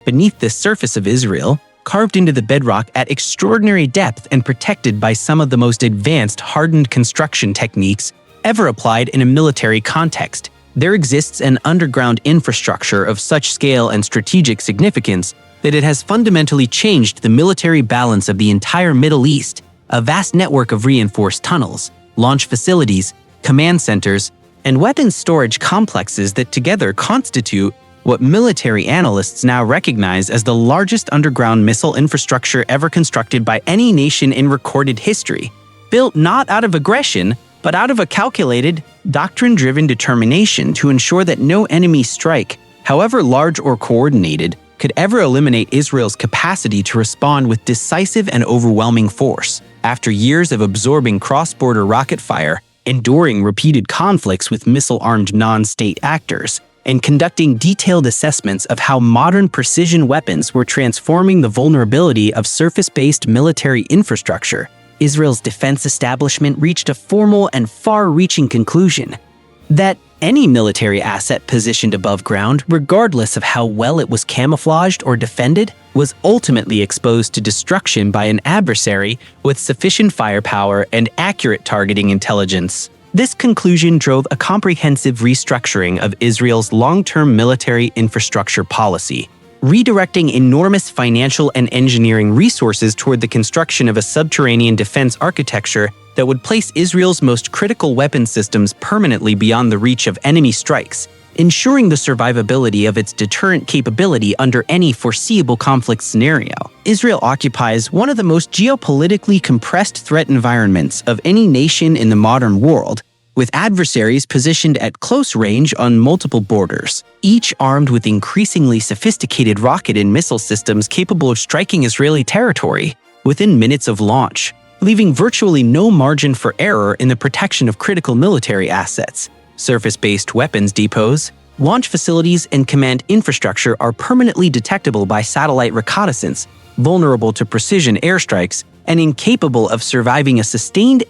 beneath the surface of Israel, carved into the bedrock at extraordinary depth and protected by some of the most advanced hardened construction techniques ever applied in a military context, there exists an underground infrastructure of such scale and strategic significance that it has fundamentally changed the military balance of the entire Middle East, a vast network of reinforced tunnels, launch facilities, command centers, and weapons storage complexes that together constitute what military analysts now recognize as the largest underground missile infrastructure ever constructed by any nation in recorded history, built not out of aggression, but out of a calculated, doctrine-driven determination to ensure that no enemy strike, however large or coordinated, could ever eliminate Israel's capacity to respond with decisive and overwhelming force. After years of absorbing cross-border rocket fire, enduring repeated conflicts with missile-armed non-state actors, and conducting detailed assessments of how modern precision weapons were transforming the vulnerability of surface-based military infrastructure, Israel's defense establishment reached a formal and far-reaching conclusion that any military asset positioned above ground, regardless of how well it was camouflaged or defended, was ultimately exposed to destruction by an adversary with sufficient firepower and accurate targeting intelligence. This conclusion drove a comprehensive restructuring of Israel's long-term military infrastructure policy, redirecting enormous financial and engineering resources toward the construction of a subterranean defense architecture that would place Israel's most critical weapon systems permanently beyond the reach of enemy strikes, ensuring the survivability of its deterrent capability under any foreseeable conflict scenario. Israel occupies one of the most geopolitically compressed threat environments of any nation in the modern world, with adversaries positioned at close range on multiple borders, each armed with increasingly sophisticated rocket and missile systems capable of striking Israeli territory within minutes of launch, leaving virtually no margin for error in the protection of critical military assets. Surface-based weapons depots, launch facilities, and command infrastructure are permanently detectable by satellite reconnaissance, vulnerable to precision airstrikes, and incapable of surviving a sustained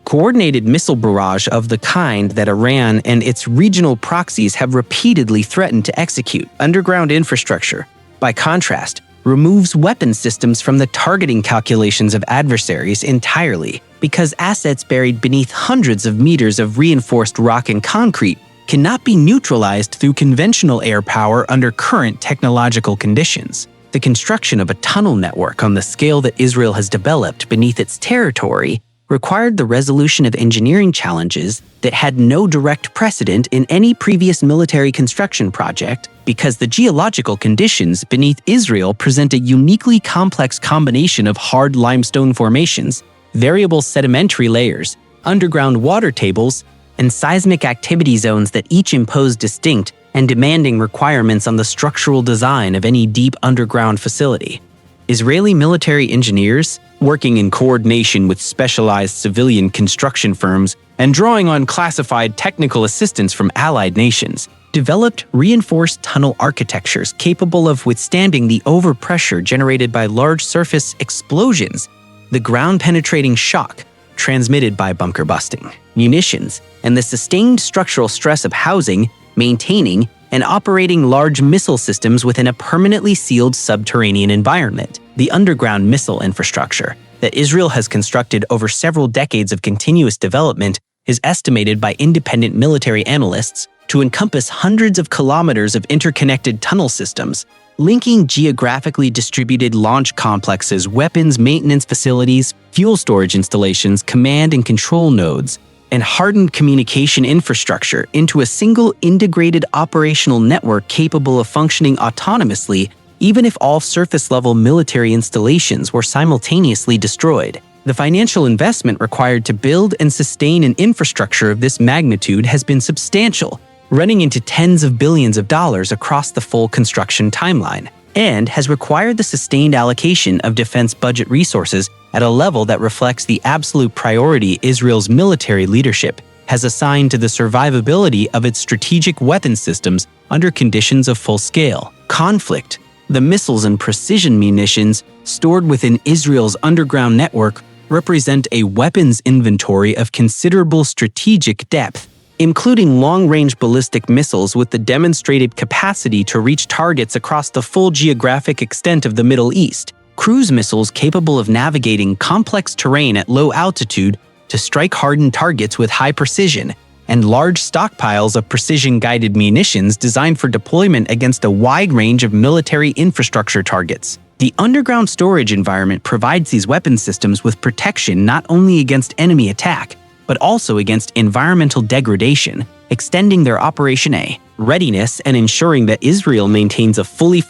coordinated missile barrage of the kind that Iran and its regional proxies have repeatedly threatened to execute. Underground infrastructure, by contrast, removes weapon systems from the targeting calculations of adversaries entirely, because assets buried beneath hundreds of meters of reinforced rock and concrete cannot be neutralized through conventional air power under current technological conditions. The construction of a tunnel network on the scale that Israel has developed beneath its territory required the resolution of engineering challenges that had no direct precedent in any previous military construction project, because the geological conditions beneath Israel present a uniquely complex combination of hard limestone formations, variable sedimentary layers, underground water tables, and seismic activity zones that each impose distinct and demanding requirements on the structural design of any deep underground facility. Israeli military engineers, working in coordination with specialized civilian construction firms and drawing on classified technical assistance from allied nations, developed reinforced tunnel architectures capable of withstanding the overpressure generated by large surface explosions, the ground-penetrating shock transmitted by bunker busting, munitions, and the sustained structural stress of housing, maintaining, and operating large missile systems within a permanently sealed subterranean environment. The underground missile infrastructure that Israel has constructed over several decades of continuous development is estimated by independent military analysts to encompass hundreds of kilometers of interconnected tunnel systems, linking geographically distributed launch complexes, weapons maintenance facilities, fuel storage installations, command and control nodes, and hardened communication infrastructure into a single integrated operational network capable of functioning autonomously even if all surface-level military installations were simultaneously destroyed. The financial investment required to build and sustain an infrastructure of this magnitude has been substantial, running into tens of billions of dollars across the full construction timeline, and has required the sustained allocation of defense budget resources at a level that reflects the absolute priority Israel's military leadership has assigned to the survivability of its strategic weapon systems under conditions of full-scale conflict. The missiles and precision munitions stored within Israel's underground network represent a weapons inventory of considerable strategic depth including long-range ballistic missiles with the demonstrated capacity to reach targets across the full geographic extent of the Middle East, cruise missiles capable of navigating complex terrain at low altitude to strike hardened targets with high precision, and large stockpiles of precision-guided munitions designed for deployment against a wide range of military infrastructure targets. The underground storage environment provides these weapon systems with protection not only against enemy attack, but also against environmental degradation, extending their Operation A readiness and ensuring that Israel maintains a fully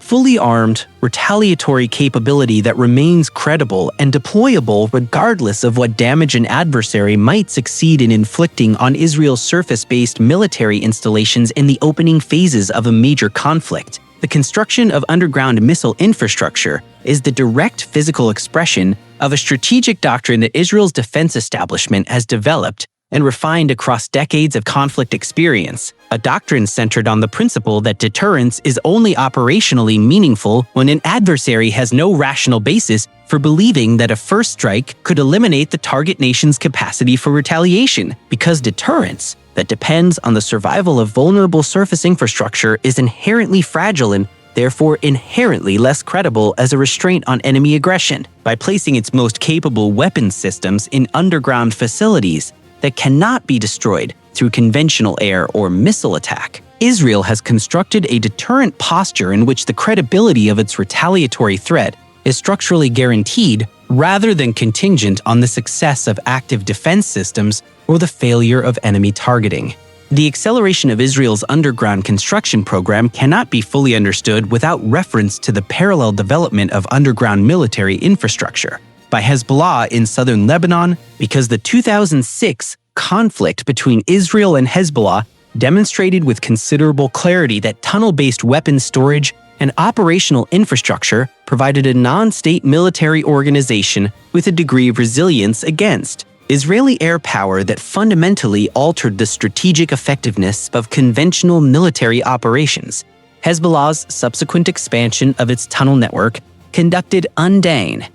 fully armed, retaliatory capability that remains credible and deployable regardless of what damage an adversary might succeed in inflicting on Israel's surface-based military installations in the opening phases of a major conflict. The construction of underground missile infrastructure is the direct physical expression of a strategic doctrine that Israel's defense establishment has developed and refined across decades of conflict experience, a doctrine centered on the principle that deterrence is only operationally meaningful when an adversary has no rational basis for believing that a first strike could eliminate the target nation's capacity for retaliation, because deterrence that depends on the survival of vulnerable surface infrastructure is inherently fragile and therefore inherently less credible as a restraint on enemy aggression. By placing its most capable weapons systems in underground facilities that cannot be destroyed through conventional air or missile attack, Israel has constructed a deterrent posture in which the credibility of its retaliatory threat is structurally guaranteed rather than contingent on the success of active defense systems or the failure of enemy targeting. The acceleration of Israel's underground construction program cannot be fully understood without reference to the parallel development of underground military infrastructure by Hezbollah in southern Lebanon, because the 2006 conflict between Israel and Hezbollah demonstrated with considerable clarity that tunnel-based weapons storage and operational infrastructure provided a non-state military organization with a degree of resilience against Israeli air power that fundamentally altered the strategic effectiveness of conventional military operations. Hezbollah's subsequent expansion of its tunnel network, conducted undane,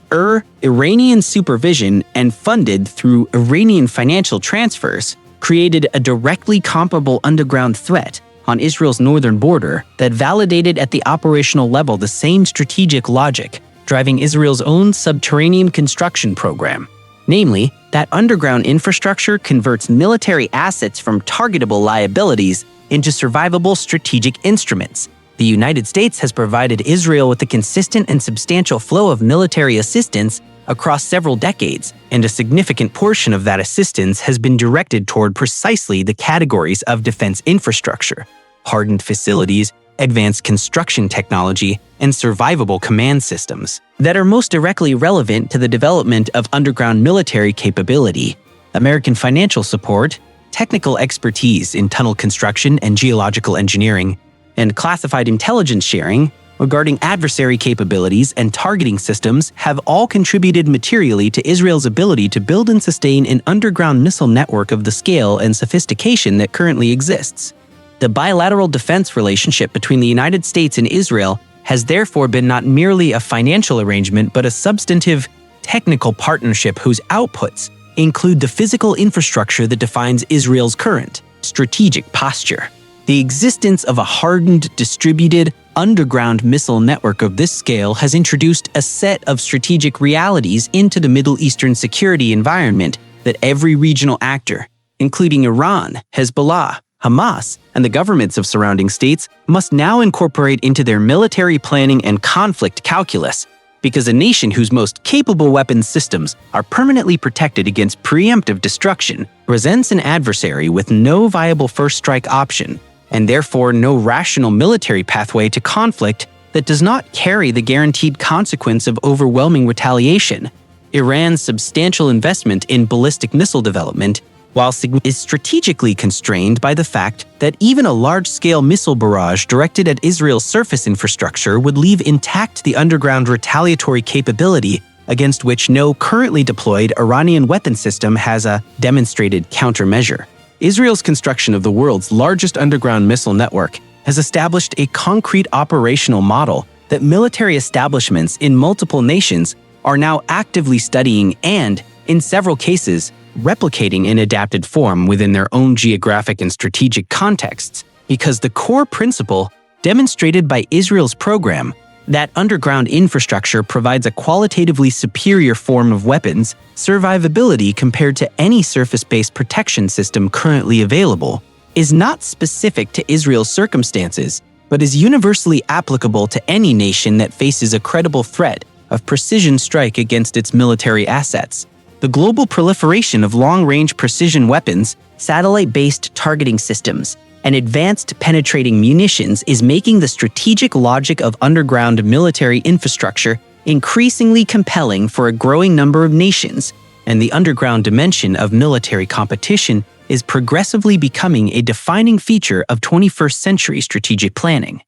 Iranian supervision and funded through Iranian financial transfers, created a directly comparable underground threat on Israel's northern border that validated at the operational level the same strategic logic driving Israel's own subterranean construction program. Namely, that underground infrastructure converts military assets from targetable liabilities into survivable strategic instruments. The United States has provided Israel with a consistent and substantial flow of military assistance across several decades, and a significant portion of that assistance has been directed toward precisely the categories of defense infrastructure: hardened facilities, advanced construction technology, and survivable command systems that are most directly relevant to the development of underground military capability. American financial support, technical expertise in tunnel construction and geological engineering, and classified intelligence sharing regarding adversary capabilities and targeting systems have all contributed materially to Israel's ability to build and sustain an underground missile network of the scale and sophistication that currently exists. The bilateral defense relationship between the United States and Israel has therefore been not merely a financial arrangement but a substantive, technical partnership whose outputs include the physical infrastructure that defines Israel's current strategic posture. The existence of a hardened, distributed, underground missile network of this scale has introduced a set of strategic realities into the Middle Eastern security environment that every regional actor, including Iran, Hezbollah, Hamas, and the governments of surrounding states, must now incorporate into their military planning and conflict calculus, because a nation whose most capable weapons systems are permanently protected against preemptive destruction presents an adversary with no viable first strike option, and therefore no rational military pathway to conflict that does not carry the guaranteed consequence of overwhelming retaliation. Iran's substantial investment in ballistic missile development, while is strategically constrained by the fact that even a large-scale missile barrage directed at Israel's surface infrastructure would leave intact the underground retaliatory capability against which no currently deployed Iranian weapon system has a demonstrated countermeasure. Israel's construction of the world's largest underground missile network has established a concrete operational model that military establishments in multiple nations are now actively studying and, in several cases, replicating in adapted form within their own geographic and strategic contexts, because the core principle demonstrated by Israel's program, that underground infrastructure provides a qualitatively superior form of weapons survivability compared to any surface-based protection system currently available, is not specific to Israel's circumstances, but is universally applicable to any nation that faces a credible threat of precision strike against its military assets. The global proliferation of long-range precision weapons, satellite-based targeting systems, and advanced penetrating munitions is making the strategic logic of underground military infrastructure increasingly compelling for a growing number of nations, and the underground dimension of military competition is progressively becoming a defining feature of 21st-century strategic planning.